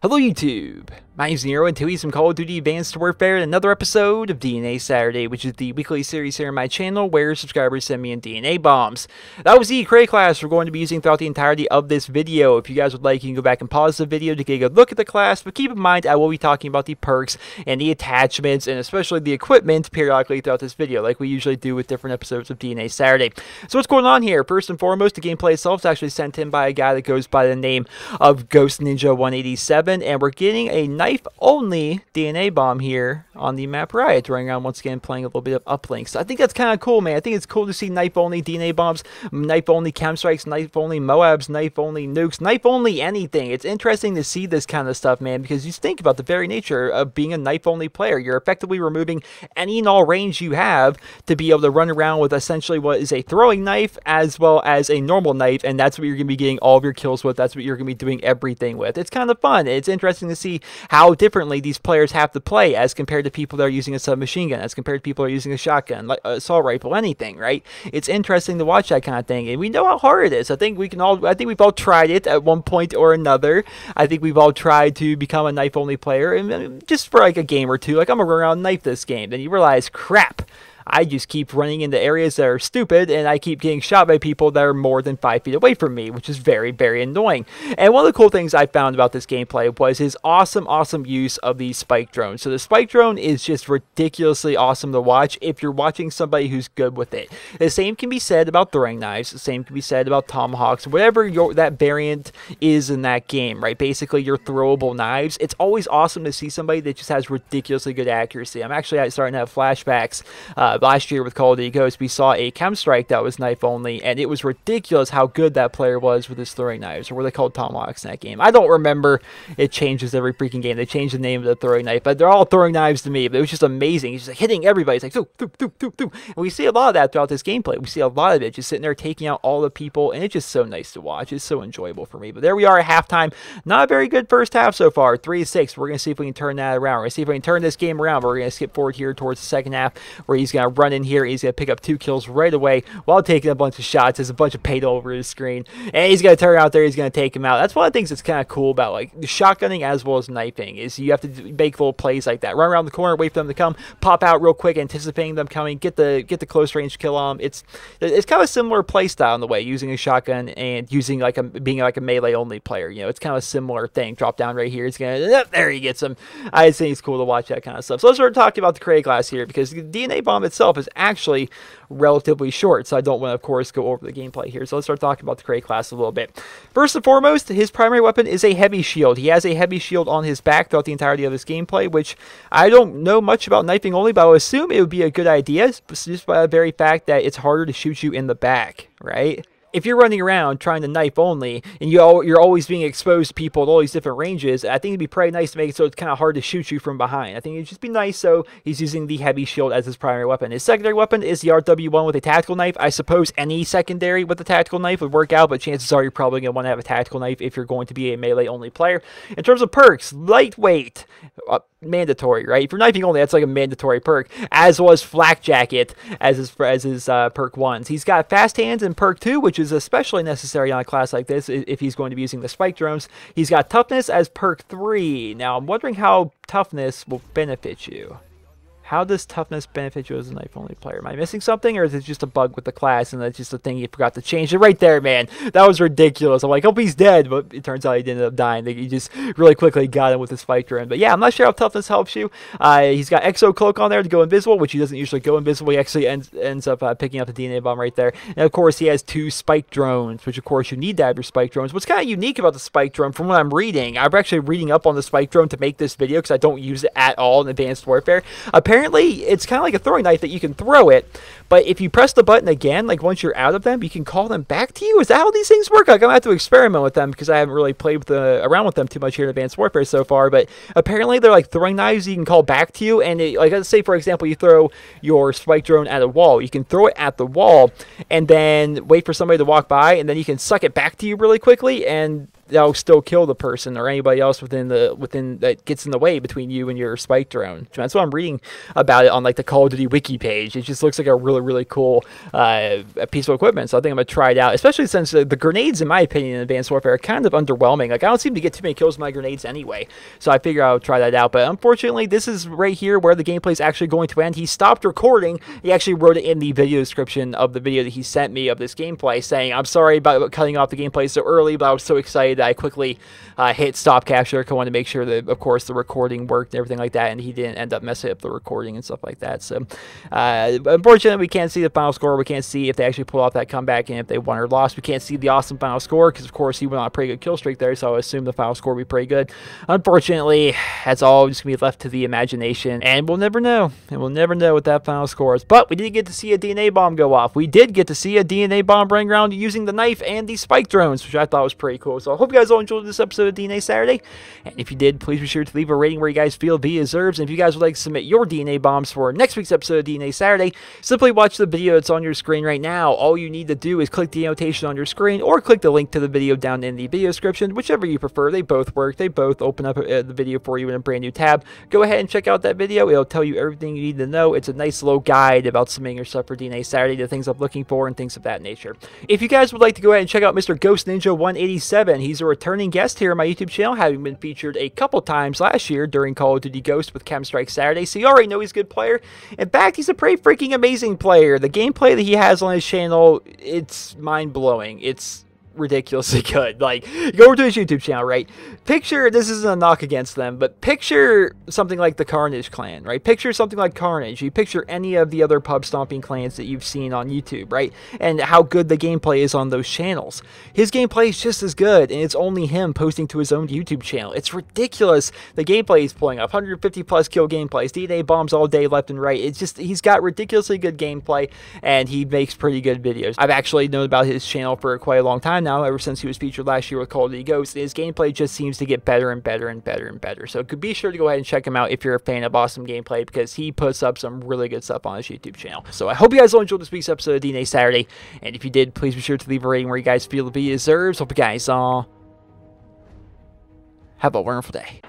Hello YouTube, my name's Nero and today some Call of Duty Advanced Warfare and another episode of DNA Saturday, which is the weekly series here on my channel where subscribers send me in DNA bombs. That was the Cray class we're going to be using throughout the entirety of this video. If you guys would like, you can go back and pause the video to get a good look at the class, but keep in mind I will be talking about the perks and the attachments and especially the equipment periodically throughout this video, like we usually do with different episodes of DNA Saturday. So what's going on here? First and foremost, the gameplay itself is actually sent in by a guy that goes by the name of Ghost Ninja 187. And we're getting a knife-only DNA bomb here on the map Riot, running around once again playing a little bit of uplink. So I think that's kind of cool, man. I think it's cool to see knife-only DNA bombs, knife-only chem strikes, knife-only Moabs, knife-only nukes, knife-only anything. It's interesting to see this kind of stuff, man, because you think about the very nature of being a knife-only player. You're effectively removing any and all range you have to be able to run around with essentially what is a throwing knife as well as a normal knife, and that's what you're going to be getting all of your kills with. That's what you're going to be doing everything with. It's kind of fun. It's interesting to see how differently these players have to play as compared to people that are using a submachine gun, as compared to people that are using a shotgun, like assault rifle, anything, right? It's interesting to watch that kind of thing, and we know how hard it is. I think we've all tried it at one point or another. I think we've all tried to become a knife-only player, and just for like a game or two, like I'm gonna run around knife this game, then you realize, crap, I just keep running into areas that are stupid, and I keep getting shot by people that are more than 5 feet away from me, which is very, very annoying. And one of the cool things I found about this gameplay was his awesome use of the spike drone. So the spike drone is just ridiculously awesome to watch if you're watching somebody who's good with it. The same can be said about throwing knives. The same can be said about tomahawks. Whatever that variant is in that game, right? Basically, your throwable knives. It's always awesome to see somebody that just has ridiculously good accuracy. I'm actually starting to have flashbacks. Last year with Call of Duty Ghosts, we saw a chem strike that was knife only, and it was ridiculous how good that player was with his throwing knives, or were they called tomahawks in that game? I don't remember. It changes every freaking game. They changed the name of the throwing knife, but they're all throwing knives to me. But it was just amazing. He's just like hitting everybody. It's like, doo, doo, doo, doo, doo. And we see a lot of that throughout this gameplay. We see a lot of it just sitting there taking out all the people, and it's just so nice to watch. It's so enjoyable for me. But there we are at halftime. Not a very good first half so far. 3-6. We're going to see if we can turn that around. We're going to see if we can turn this game around. But we're going to skip forward here towards the second half, where he's going to run in here. He's going to pick up 2 kills right away while taking a bunch of shots. There's a bunch of paint all over his screen, and he's going to turn out there. He's going to take him out. That's one of the things that's kind of cool about like shotgunning as well as knifing, is you have to make little plays like that. Run around the corner, wait for them to come, pop out real quick, anticipating them coming, get the close range kill on them. It's kind of a similar play style in the way, using a shotgun and using being like a melee only player. You know, it's kind of a similar thing. Drop down right here. It's gonna there he gets him. I just think it's cool to watch that kind of stuff. So let's start talking about the Cray class here, because the DNA bomb itself is actually relatively short, so I don't want to, of course, go over the gameplay here. So let's start talking about the Cray class a little bit. First and foremost, his primary weapon is a heavy shield. He has a heavy shield on his back throughout the entirety of his gameplay, which I don't know much about knifing only, but I would assume it would be a good idea, just by the very fact that it's harder to shoot you in the back, right? If you're running around trying to knife only, and you're always being exposed to people at all these different ranges, I think it'd be pretty nice to make it so it's kind of hard to shoot you from behind. I think it'd just be nice, so he's using the heavy shield as his primary weapon. His secondary weapon is the RW1 with a tactical knife. I suppose any secondary with a tactical knife would work out, but chances are you're probably going to want to have a tactical knife if you're going to be a melee-only player. In terms of perks, lightweight, mandatory, right? If you're knifing only, that's like a mandatory perk, as was Flak Jacket as his perk 1s. He's got fast hands in perk 2, which is especially necessary on a class like this if he's going to be using the spike drones. He's got toughness as perk 3. Now, I'm wondering how toughness will benefit you. How does toughness benefit you as a knife-only player? Am I missing something, or is it just a bug with the class, and that's just a thing you forgot to change? It right there, man. That was ridiculous. I'm like, hope he's dead, but it turns out he didn't end up dying. He just really quickly got him with his spike drone. But yeah, I'm not sure how toughness helps you. He's got Exo Cloak on there to go invisible, which he doesn't usually go invisible. He actually ends up picking up the DNA bomb right there. And of course, he has 2 spike drones, which of course you need to have your spike drones. What's kind of unique about the spike drone, from what I'm reading, I'm actually reading up on the spike drone to make this video because I don't use it at all in Advanced Warfare. Apparently, it's kind of like a throwing knife that you can throw it, but if you press the button again, like once you're out of them, you can call them back to you. Is that how these things work? Like, I'm going to have to experiment with them because I haven't really played with around with them too much here in Advanced Warfare so far, but apparently they're like throwing knives you can call back to you, and like, let's say, for example, you throw your spike drone at a wall. You can throw it at the wall and then wait for somebody to walk by, and then you can suck it back to you really quickly, and that'll still kill the person or anybody else within that gets in the way between you and your spike drone. That's what I'm reading about it on like the Call of Duty wiki page. It just looks like a really really cool piece of equipment. So I think I'm going to try it out, especially since the grenades, in my opinion, in Advanced Warfare are kind of underwhelming. Like, I don't seem to get too many kills with my grenades anyway. So I figure I'll try that out. But unfortunately, this is right here where the gameplay is actually going to end. He stopped recording. He actually wrote it in the video description of the video that he sent me of this gameplay, saying, I'm sorry about cutting off the gameplay so early, but I was so excited that I quickly hit stop capture. I wanted to make sure that, of course, the recording worked and everything like that, and he didn't end up messing up the recording and stuff like that. So unfortunately, we can't see the final score. We can't see if they actually pulled off that comeback and if they won or lost. We can't see the awesome final score because, of course, he went on a pretty good kill streak there, so I assume the final score will be pretty good. Unfortunately, that's all just going to be left to the imagination, and we'll never know. And we'll never know what that final score is. But we did get to see a DNA bomb go off. We did get to see a DNA bomb running around using the knife and the spike drones, which I thought was pretty cool. So I hope you guys all enjoyed this episode of DNA Saturday. And if you did, please be sure to leave a rating where you guys feel V deserves. And if you guys would like to submit your DNA bombs for next week's episode of DNA Saturday, simply watch the video that's on your screen right now. All you need to do is click the annotation on your screen or click the link to the video down in the video description, whichever you prefer. They both work. They both open up the video for you in a brand new tab. Go ahead and check out that video. It'll tell you everything you need to know. It's a nice little guide about submitting your stuff for DNA Saturday, the things I'm looking for and things of that nature. If you guys would like to go ahead and check out Mr. Ghost Ninja 187, he's a returning guest here on my YouTube channel, having been featured a couple times last year during Call of Duty Ghost with Chem Strike Saturday, so you already know he's a good player. In fact, he's a pretty freaking amazing player. The gameplay that he has on his channel, it's mind-blowing. It's ridiculously good. Like, go over to his YouTube channel, right? Picture, this isn't a knock against them, but picture something like the Carnage clan, right? Picture something like Carnage. You picture any of the other pub stomping clans that you've seen on YouTube, right? And how good the gameplay is on those channels. His gameplay is just as good, and it's only him posting to his own YouTube channel. It's ridiculous. The gameplay he's pulling up, 150 plus kill gameplays, DNA bombs all day left and right. It's just, he's got ridiculously good gameplay, and he makes pretty good videos. I've actually known about his channel for quite a long time now, ever since he was featured last year with Call of Duty Ghost. His gameplay just seems to get better and better and better and better. So be sure to go ahead and check him out if you're a fan of awesome gameplay, because he puts up some really good stuff on his YouTube channel. So I hope you guys all enjoyed this week's episode of DNA Saturday, and if you did, please be sure to leave a rating where you guys feel the video deserves. Hope you guys all have a wonderful day.